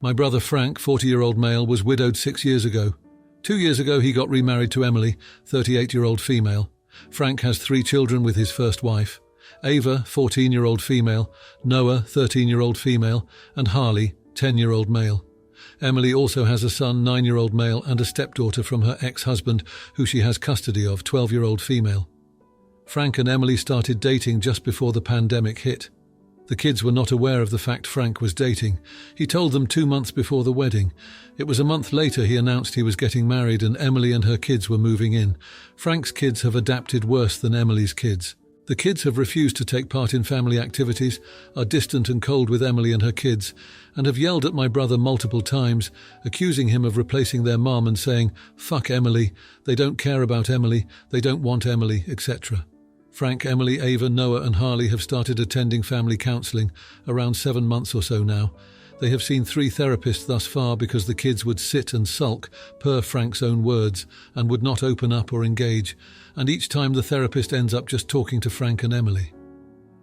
My brother Frank, 40-year-old male, was widowed 6 years ago. 2 years ago he got remarried to Emily, 38-year-old female. Frank has 3 children with his first wife. Ava, 14-year-old female, Noah, 13-year-old female, and Harley, 10-year-old male. Emily also has a son, 9-year-old male, and a stepdaughter from her ex-husband, who she has custody of, 12-year-old female. Frank and Emily started dating just before the pandemic hit. The kids were not aware of the fact Frank was dating. He told them 2 months before the wedding. It was a month later he announced he was getting married and Emily and her kids were moving in. Frank's kids have adapted worse than Emily's kids. The kids have refused to take part in family activities, are distant and cold with Emily and her kids, and have yelled at my brother multiple times, accusing him of replacing their mom and saying, "Fuck Emily, they don't care about Emily, they don't want Emily," etc. Frank, Emily, Ava, Noah and Harley have started attending family counselling, around 7 months or so now. They have seen 3 therapists thus far because the kids would sit and sulk, per Frank's own words, and would not open up or engage, and each time the therapist ends up just talking to Frank and Emily.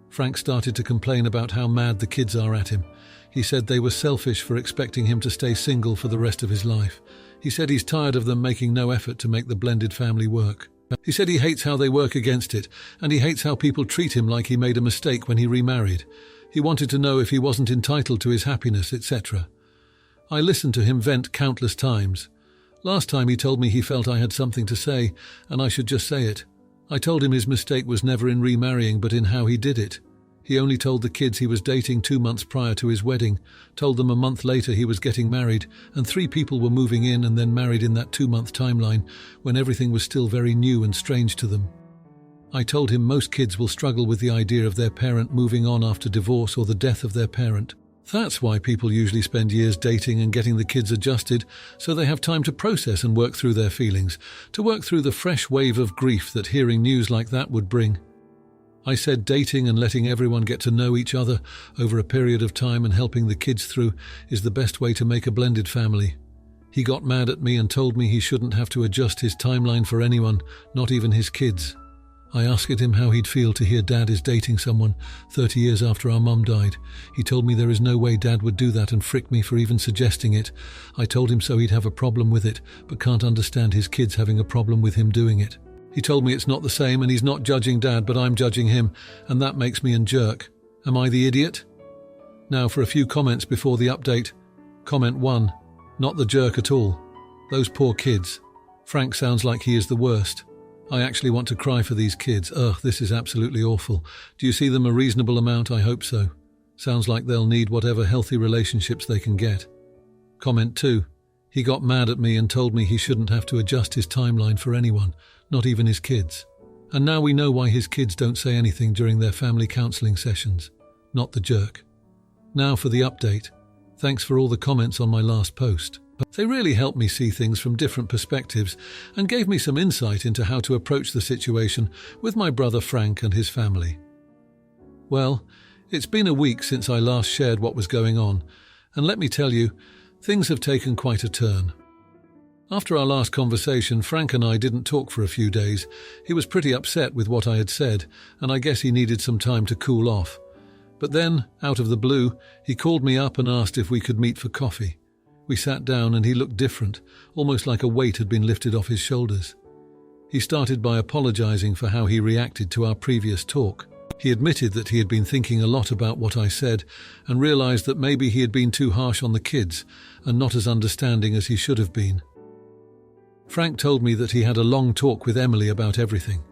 Frank started to complain about how mad the kids are at him. He said they were selfish for expecting him to stay single for the rest of his life. He said he's tired of them making no effort to make the blended family work. He said he hates how they work against it, and he hates how people treat him like he made a mistake when he remarried. He wanted to know if he wasn't entitled to his happiness, etc. I listened to him vent countless times. Last time he told me he felt I had something to say, and I should just say it. I told him his mistake was never in remarrying but in how he did it. He only told the kids he was dating 2 months prior to his wedding, told them a month later he was getting married, and 3 people were moving in and then married in that 2-month timeline, when everything was still very new and strange to them. I told him most kids will struggle with the idea of their parent moving on after divorce or the death of their parent. That's why people usually spend years dating and getting the kids adjusted, so they have time to process and work through their feelings, to work through the fresh wave of grief that hearing news like that would bring. I said dating and letting everyone get to know each other over a period of time and helping the kids through is the best way to make a blended family. He got mad at me and told me he shouldn't have to adjust his timeline for anyone, not even his kids. I asked him how he'd feel to hear Dad is dating someone 30 years after our mum died. He told me there is no way Dad would do that and fricked me for even suggesting it. I told him so he'd have a problem with it, but can't understand his kids having a problem with him doing it. He told me it's not the same and he's not judging Dad, but I'm judging him, and that makes me a jerk. Am I the idiot? Now for a few comments before the update. Comment 1. Not the jerk at all. Those poor kids. Frank sounds like he is the worst. I actually want to cry for these kids. Ugh, this is absolutely awful. Do you see them a reasonable amount? I hope so. Sounds like they'll need whatever healthy relationships they can get. Comment 2. He got mad at me and told me he shouldn't have to adjust his timeline for anyone, not even his kids. And now we know why his kids don't say anything during their family counselling sessions. Not the jerk. Now for the update. Thanks for all the comments on my last post. They really helped me see things from different perspectives and gave me some insight into how to approach the situation with my brother Frank and his family. Well, it's been a week since I last shared what was going on, and let me tell you, things have taken quite a turn. After our last conversation, Frank and I didn't talk for a few days. He was pretty upset with what I had said, and I guess he needed some time to cool off. But then, out of the blue, he called me up and asked if we could meet for coffee. We sat down and he looked different, almost like a weight had been lifted off his shoulders. He started by apologizing for how he reacted to our previous talk. He admitted that he had been thinking a lot about what I said and realized that maybe he had been too harsh on the kids and not as understanding as he should have been. Frank told me that he had a long talk with Emily about everything.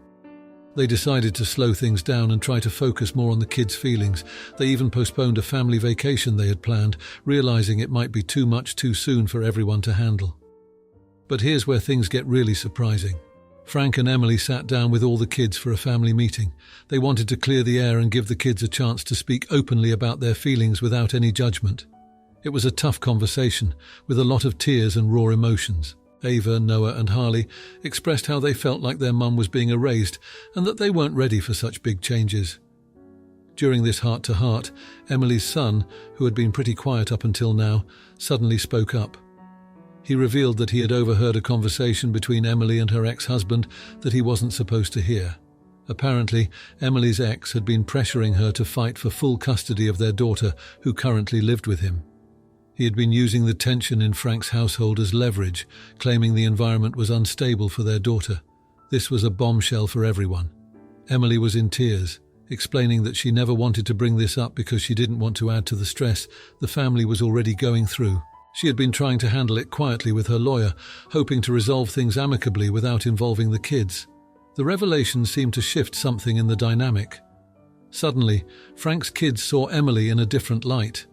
They decided to slow things down and try to focus more on the kids' feelings. They even postponed a family vacation they had planned, realizing it might be too much too soon for everyone to handle. But here's where things get really surprising. Frank and Emily sat down with all the kids for a family meeting. They wanted to clear the air and give the kids a chance to speak openly about their feelings without any judgment. It was a tough conversation, with a lot of tears and raw emotions. Ava, Noah and Harley expressed how they felt like their mum was being erased and that they weren't ready for such big changes. During this heart-to-heart, Emily's son, who had been pretty quiet up until now, suddenly spoke up. He revealed that he had overheard a conversation between Emily and her ex-husband that he wasn't supposed to hear. Apparently, Emily's ex had been pressuring her to fight for full custody of their daughter, who currently lived with him. He had been using the tension in Frank's household as leverage, claiming the environment was unstable for their daughter. This was a bombshell for everyone. Emily was in tears, explaining that she never wanted to bring this up because she didn't want to add to the stress the family was already going through. She had been trying to handle it quietly with her lawyer, hoping to resolve things amicably without involving the kids. The revelation seemed to shift something in the dynamic. Suddenly, Frank's kids saw Emily in a different light.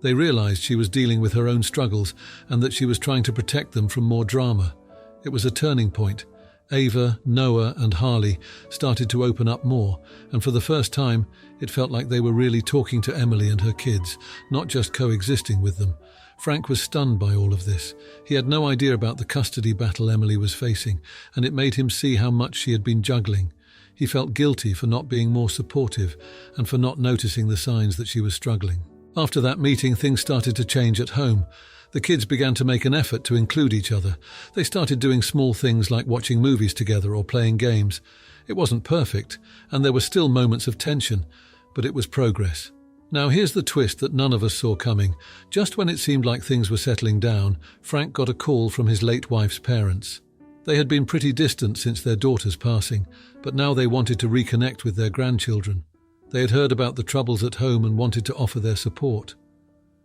They realized she was dealing with her own struggles and that she was trying to protect them from more drama. It was a turning point. Ava, Noah, and Harley started to open up more, and for the first time, it felt like they were really talking to Emily and her kids, not just coexisting with them. Frank was stunned by all of this. He had no idea about the custody battle Emily was facing, and it made him see how much she had been juggling. He felt guilty for not being more supportive and for not noticing the signs that she was struggling. After that meeting, things started to change at home. The kids began to make an effort to include each other. They started doing small things like watching movies together or playing games. It wasn't perfect, and there were still moments of tension, but it was progress. Now here's the twist that none of us saw coming. Just when it seemed like things were settling down, Frank got a call from his late wife's parents. They had been pretty distant since their daughter's passing, but now they wanted to reconnect with their grandchildren. They had heard about the troubles at home and wanted to offer their support.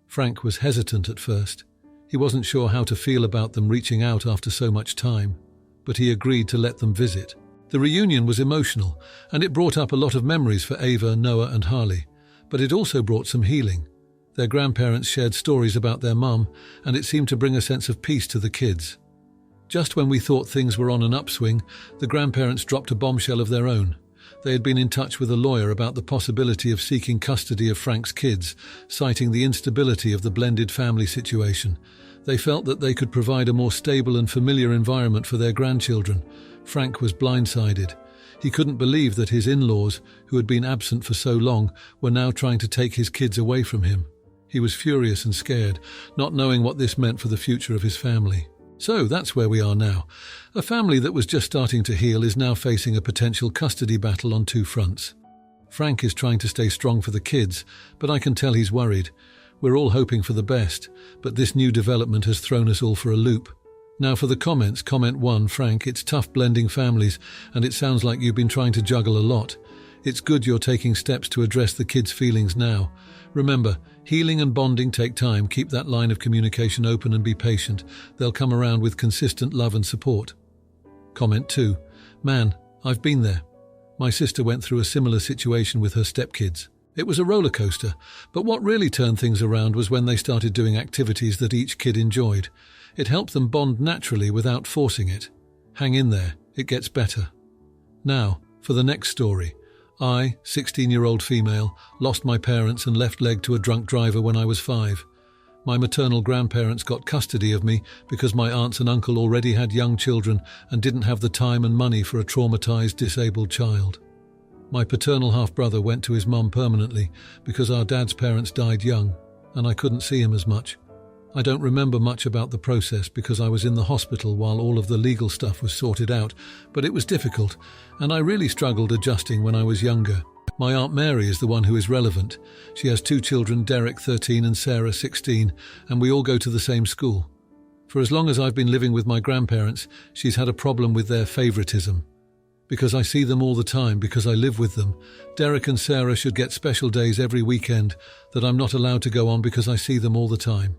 Frank was hesitant at first. He wasn't sure how to feel about them reaching out after so much time, but he agreed to let them visit. The reunion was emotional, and it brought up a lot of memories for Ava, Noah, and Harley, but it also brought some healing. Their grandparents shared stories about their mum, and it seemed to bring a sense of peace to the kids. Just when we thought things were on an upswing, the grandparents dropped a bombshell of their own. They had been in touch with a lawyer about the possibility of seeking custody of Frank's kids, citing the instability of the blended family situation. They felt that they could provide a more stable and familiar environment for their grandchildren. Frank was blindsided. He couldn't believe that his in-laws, who had been absent for so long, were now trying to take his kids away from him. He was furious and scared, not knowing what this meant for the future of his family. So that's where we are now. A family that was just starting to heal is now facing a potential custody battle on two fronts. Frank is trying to stay strong for the kids, but I can tell he's worried. We're all hoping for the best, but this new development has thrown us all for a loop. Now for the comments. Comment 1, Frank, it's tough blending families, and it sounds like you've been trying to juggle a lot. It's good you're taking steps to address the kids' feelings now. Remember, healing and bonding take time. Keep that line of communication open and be patient. They'll come around with consistent love and support. Comment 2, man, I've been there. My sister went through a similar situation with her stepkids. It was a roller coaster, but what really turned things around was when they started doing activities that each kid enjoyed. It helped them bond naturally without forcing it. Hang in there, it gets better. Now, for the next story. I, 16-year-old female, lost my parents and left leg to a drunk driver when I was 5. My maternal grandparents got custody of me because my aunts and uncle already had young children and didn't have the time and money for a traumatized, disabled child. My paternal half-brother went to his mum permanently because our dad's parents died young, and I couldn't see him as much. I don't remember much about the process because I was in the hospital while all of the legal stuff was sorted out, but it was difficult, and I really struggled adjusting when I was younger. My Aunt Mary is the one who is relevant. She has 2 children, Derek 13 and Sarah 16, and we all go to the same school. For as long as I've been living with my grandparents, she's had a problem with their favoritism. Because I see them all the time, because I live with them, Derek and Sarah should get special days every weekend that I'm not allowed to go on because I see them all the time.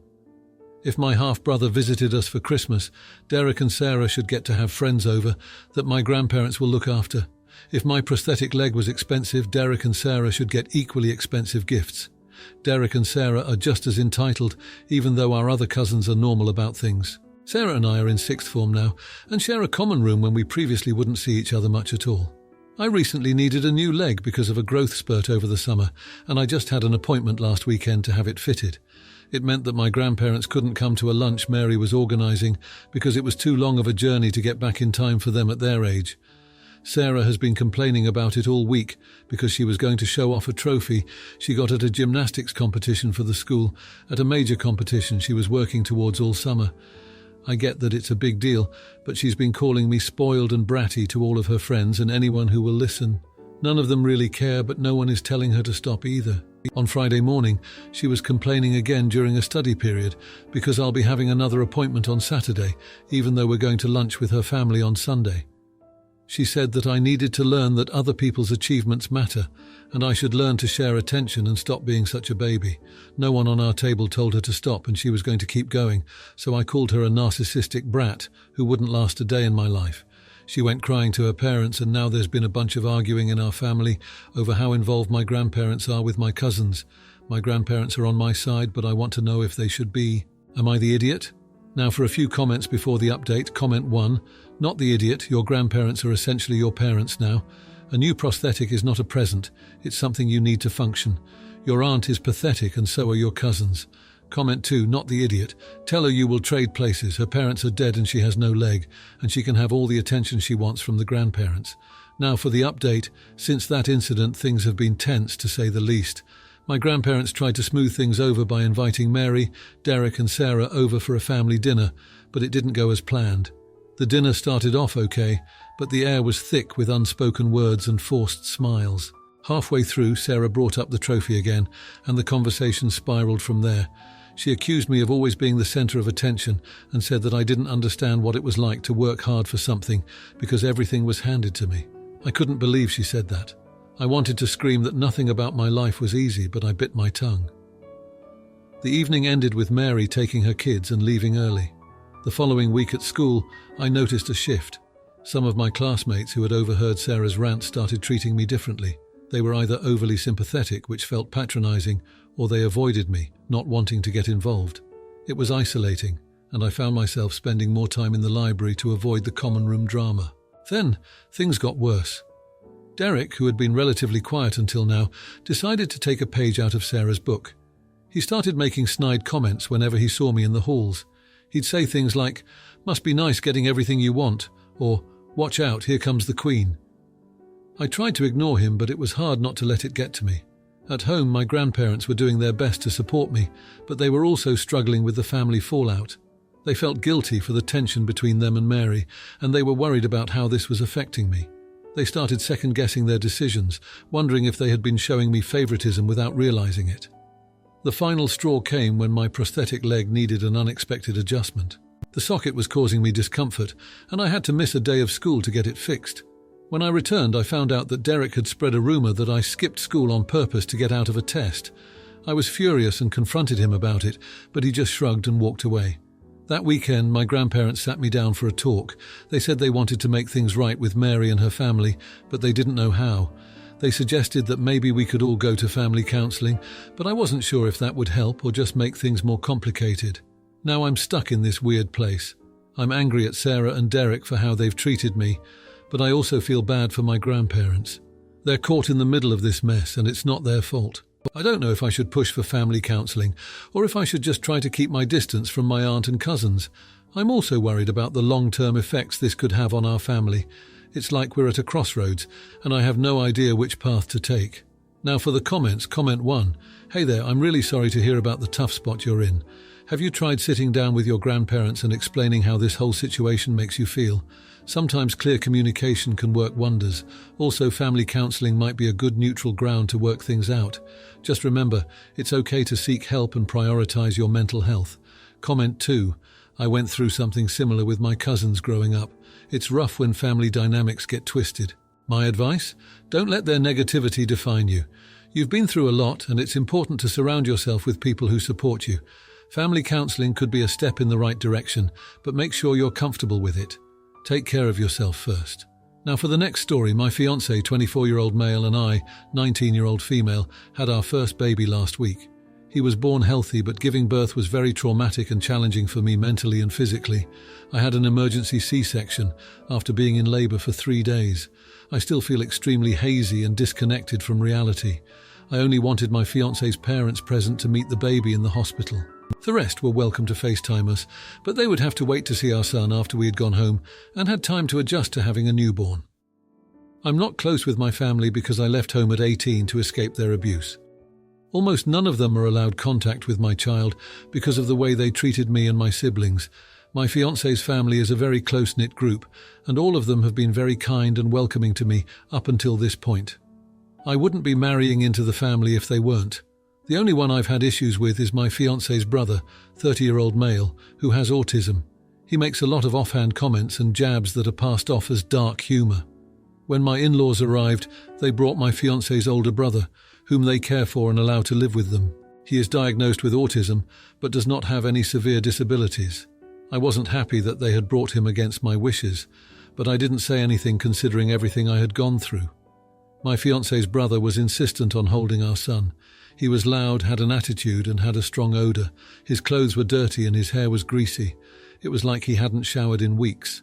If my half-brother visited us for Christmas, Derek and Sarah should get to have friends over that my grandparents will look after. If my prosthetic leg was expensive, Derek and Sarah should get equally expensive gifts. Derek and Sarah are just as entitled, even though our other cousins are normal about things. Sarah and I are in 6th form now, and share a common room when we previously wouldn't see each other much at all. I recently needed a new leg because of a growth spurt over the summer, and I just had an appointment last weekend to have it fitted. It meant that my grandparents couldn't come to a lunch Mary was organising because it was too long of a journey to get back in time for them at their age. Sarah has been complaining about it all week because she was going to show off a trophy she got at a gymnastics competition for the school, at a major competition she was working towards all summer. I get that it's a big deal, but she's been calling me spoiled and bratty to all of her friends and anyone who will listen. None of them really care, but no one is telling her to stop either. On Friday morning, she was complaining again during a study period because I'll be having another appointment on Saturday, even though we're going to lunch with her family on Sunday. She said that I needed to learn that other people's achievements matter, and I should learn to share attention and stop being such a baby. No one on our table told her to stop, and she was going to keep going, so I called her a narcissistic brat who wouldn't last a day in my life. She went crying to her parents, and now there's been a bunch of arguing in our family over how involved my grandparents are with my cousins. My grandparents are on my side, but I want to know if they should be. Am I the idiot? Now for a few comments before the update. Comment 1. Not the idiot. Your grandparents are essentially your parents now. A new prosthetic is not a present. It's something you need to function. Your aunt is pathetic, and so are your cousins. Comment 2. Not the idiot. Tell her you will trade places. Her parents are dead and she has no leg, and she can have all the attention she wants from the grandparents. Now for the update. Since that incident, things have been tense, to say the least. My grandparents tried to smooth things over by inviting Mary, Derek and Sarah over for a family dinner, but it didn't go as planned. The dinner started off okay, but the air was thick with unspoken words and forced smiles. Halfway through, Sarah brought up the trophy again, and the conversation spiraled from there. She accused me of always being the center of attention and said that I didn't understand what it was like to work hard for something because everything was handed to me. I couldn't believe she said that. I wanted to scream that nothing about my life was easy, but I bit my tongue. The evening ended with Mary taking her kids and leaving early. The following week at school, I noticed a shift. Some of my classmates who had overheard Sarah's rant started treating me differently. They were either overly sympathetic, which felt patronizing, or they avoided me, not wanting to get involved. It was isolating, and I found myself spending more time in the library to avoid the common room drama. Then, things got worse. Derek, who had been relatively quiet until now, decided to take a page out of Sarah's book. He started making snide comments whenever he saw me in the halls. He'd say things like, "Must be nice getting everything you want," or "Watch out, here comes the Queen." I tried to ignore him, but it was hard not to let it get to me. At home, my grandparents were doing their best to support me, but they were also struggling with the family fallout. They felt guilty for the tension between them and Mary, and they were worried about how this was affecting me. They started second-guessing their decisions, wondering if they had been showing me favoritism without realizing it. The final straw came when my prosthetic leg needed an unexpected adjustment. The socket was causing me discomfort, and I had to miss a day of school to get it fixed. When I returned, I found out that Derek had spread a rumor that I skipped school on purpose to get out of a test. I was furious and confronted him about it, but he just shrugged and walked away. That weekend, my grandparents sat me down for a talk. They said they wanted to make things right with Mary and her family, but they didn't know how. They suggested that maybe we could all go to family counselling, but I wasn't sure if that would help or just make things more complicated. Now I'm stuck in this weird place. I'm angry at Sarah and Derek for how they've treated me, but I also feel bad for my grandparents. They're caught in the middle of this mess, and it's not their fault. I don't know if I should push for family counselling, or if I should just try to keep my distance from my aunt and cousins. I'm also worried about the long-term effects this could have on our family. It's like we're at a crossroads, and I have no idea which path to take. Now for the comments. Comment 1. Hey there, I'm really sorry to hear about the tough spot you're in. Have you tried sitting down with your grandparents and explaining how this whole situation makes you feel? Sometimes clear communication can work wonders. Also, family counselling might be a good neutral ground to work things out. Just remember, it's okay to seek help and prioritise your mental health. Comment 2. I went through something similar with my cousins growing up. It's rough when family dynamics get twisted. My advice? Don't let their negativity define you. You've been through a lot, and it's important to surround yourself with people who support you. Family counselling could be a step in the right direction, but make sure you're comfortable with it. Take care of yourself first. Now for the next story, my fiancé, 24-year-old male, and I, 19-year-old female, had our first baby last week. He was born healthy, but giving birth was very traumatic and challenging for me mentally and physically. I had an emergency C-section after being in labour for 3 days. I still feel extremely hazy and disconnected from reality. I only wanted my fiancé's parents present to meet the baby in the hospital. The rest were welcome to FaceTime us, but they would have to wait to see our son after we had gone home and had time to adjust to having a newborn. I'm not close with my family because I left home at 18 to escape their abuse. Almost none of them are allowed contact with my child because of the way they treated me and my siblings. My fiancé's family is a very close-knit group, and all of them have been very kind and welcoming to me up until this point. I wouldn't be marrying into the family if they weren't. The only one I've had issues with is my fiancé's brother, 30-year-old male, who has autism. He makes a lot of offhand comments and jabs that are passed off as dark humour. When my in-laws arrived, they brought my fiancé's older brother, whom they care for and allow to live with them. He is diagnosed with autism, but does not have any severe disabilities. I wasn't happy that they had brought him against my wishes, but I didn't say anything considering everything I had gone through. My fiancé's brother was insistent on holding our son. He was loud, had an attitude, and had a strong odour. His clothes were dirty and his hair was greasy. It was like he hadn't showered in weeks.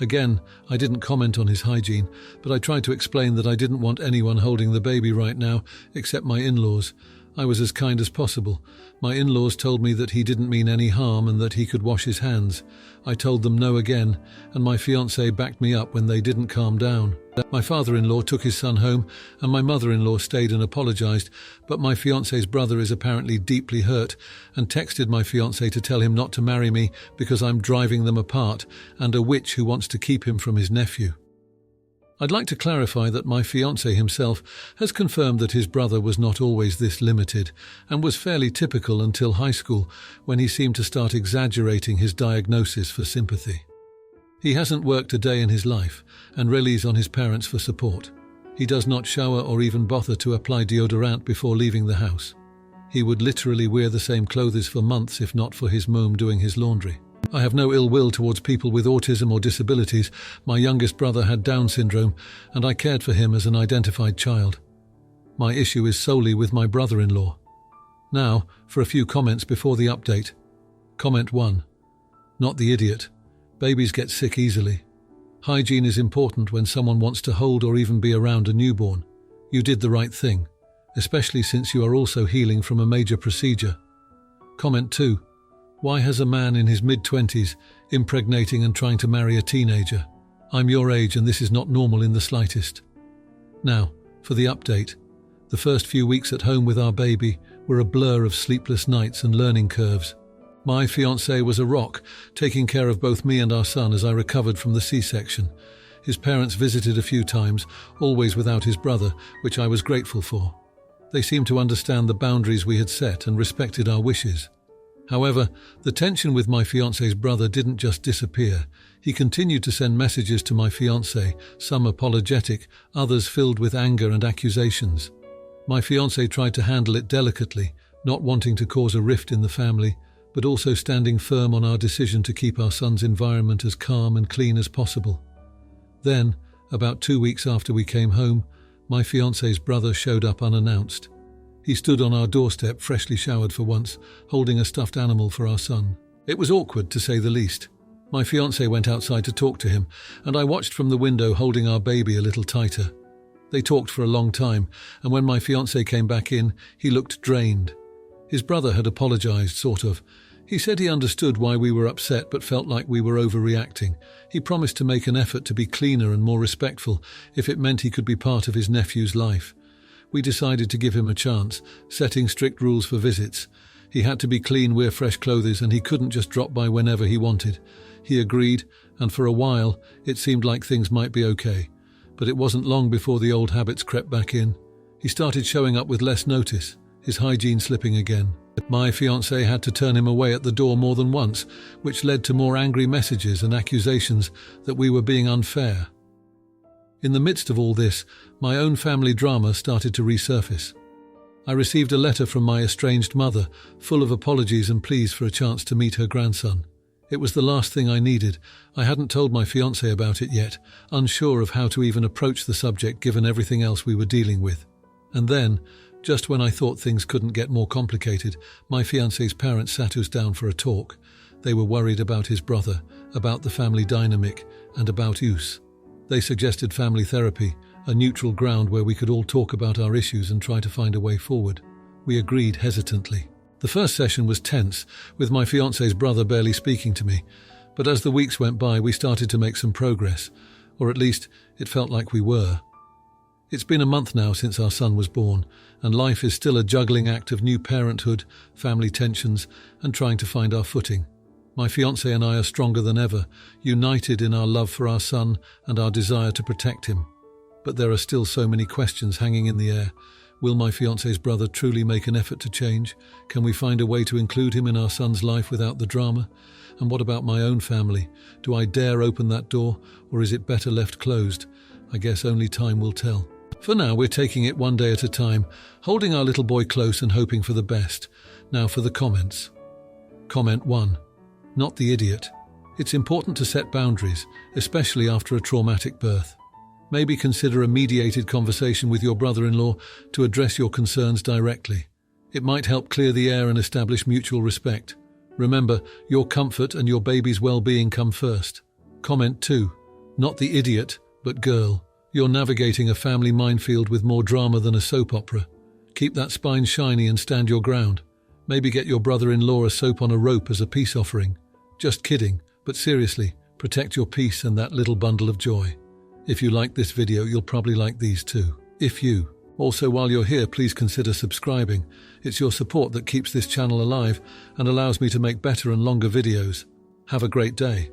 Again, I didn't comment on his hygiene, but I tried to explain that I didn't want anyone holding the baby right now, except my in-laws. I was as kind as possible. My in-laws told me that he didn't mean any harm and that he could wash his hands. I told them no again, and my fiancé backed me up when they didn't calm down. My father-in-law took his son home, and my mother-in-law stayed and apologised, but my fiancé's brother is apparently deeply hurt and texted my fiancé to tell him not to marry me because I'm driving them apart and a witch who wants to keep him from his nephew. I'd like to clarify that my fiancé himself has confirmed that his brother was not always this limited and was fairly typical until high school, when he seemed to start exaggerating his diagnosis for sympathy. He hasn't worked a day in his life and relies on his parents for support. He does not shower or even bother to apply deodorant before leaving the house. He would literally wear the same clothes for months if not for his mom doing his laundry. I have no ill will towards people with autism or disabilities. My youngest brother had Down syndrome, and I cared for him as an identified child. My issue is solely with my brother-in-law. Now, for a few comments before the update. Comment 1. Not the idiot. Babies get sick easily. Hygiene is important when someone wants to hold or even be around a newborn. You did the right thing, especially since you are also healing from a major procedure. Comment 2. Why has a man in his mid-20s impregnating and trying to marry a teenager? I'm your age and this is not normal in the slightest. Now, for the update. The first few weeks at home with our baby were a blur of sleepless nights and learning curves. My fiancé was a rock, taking care of both me and our son as I recovered from the C-section. His parents visited a few times, always without his brother, which I was grateful for. They seemed to understand the boundaries we had set and respected our wishes. However, the tension with my fiancé's brother didn't just disappear. He continued to send messages to my fiancé, some apologetic, others filled with anger and accusations. My fiancé tried to handle it delicately, not wanting to cause a rift in the family, but also standing firm on our decision to keep our son's environment as calm and clean as possible. Then, about 2 weeks after we came home, my fiancé's brother showed up unannounced. He stood on our doorstep, freshly showered for once, holding a stuffed animal for our son. It was awkward, to say the least. My fiancé went outside to talk to him, and I watched from the window, holding our baby a little tighter. They talked for a long time, and when my fiancé came back in, he looked drained. His brother had apologized, sort of. He said he understood why we were upset but felt like we were overreacting. He promised to make an effort to be cleaner and more respectful if it meant he could be part of his nephew's life. We decided to give him a chance, setting strict rules for visits. He had to be clean, wear fresh clothes, and he couldn't just drop by whenever he wanted. He agreed, and for a while it seemed like things might be okay. But it wasn't long before the old habits crept back in. He started showing up with less notice, his hygiene slipping again. My fiancé had to turn him away at the door more than once, which led to more angry messages and accusations that we were being unfair. In the midst of all this, my own family drama started to resurface. I received a letter from my estranged mother, full of apologies and pleas for a chance to meet her grandson. It was the last thing I needed. I hadn't told my fiancé about it yet, unsure of how to even approach the subject given everything else we were dealing with. And then, just when I thought things couldn't get more complicated, my fiancé's parents sat us down for a talk. They were worried about his brother, about the family dynamic, and about us. They suggested family therapy, a neutral ground where we could all talk about our issues and try to find a way forward. We agreed hesitantly. The first session was tense, with my fiancé's brother barely speaking to me, but as the weeks went by we started to make some progress, or at least it felt like we were. It's been a month now since our son was born, and life is still a juggling act of new parenthood, family tensions, and trying to find our footing. My fiancé and I are stronger than ever, united in our love for our son and our desire to protect him. But there are still so many questions hanging in the air. Will my fiance's brother truly make an effort to change? Can we find a way to include him in our son's life without the drama? And what about my own family? Do I dare open that door, or is it better left closed? I guess only time will tell. For now, we're taking it one day at a time, holding our little boy close and hoping for the best. Now for the comments. Comment 1. Not the idiot. It's important to set boundaries, especially after a traumatic birth. Maybe consider a mediated conversation with your brother-in-law to address your concerns directly. It might help clear the air and establish mutual respect. Remember, your comfort and your baby's well-being come first. Comment 2. Not the idiot, but girl. You're navigating a family minefield with more drama than a soap opera. Keep that spine shiny and stand your ground. Maybe get your brother-in-law a soap on a rope as a peace offering. Just kidding, but seriously, protect your peace and that little bundle of joy. If you like this video, you'll probably like these too. Also, while you're here, please consider subscribing. It's your support that keeps this channel alive and allows me to make better and longer videos. Have a great day.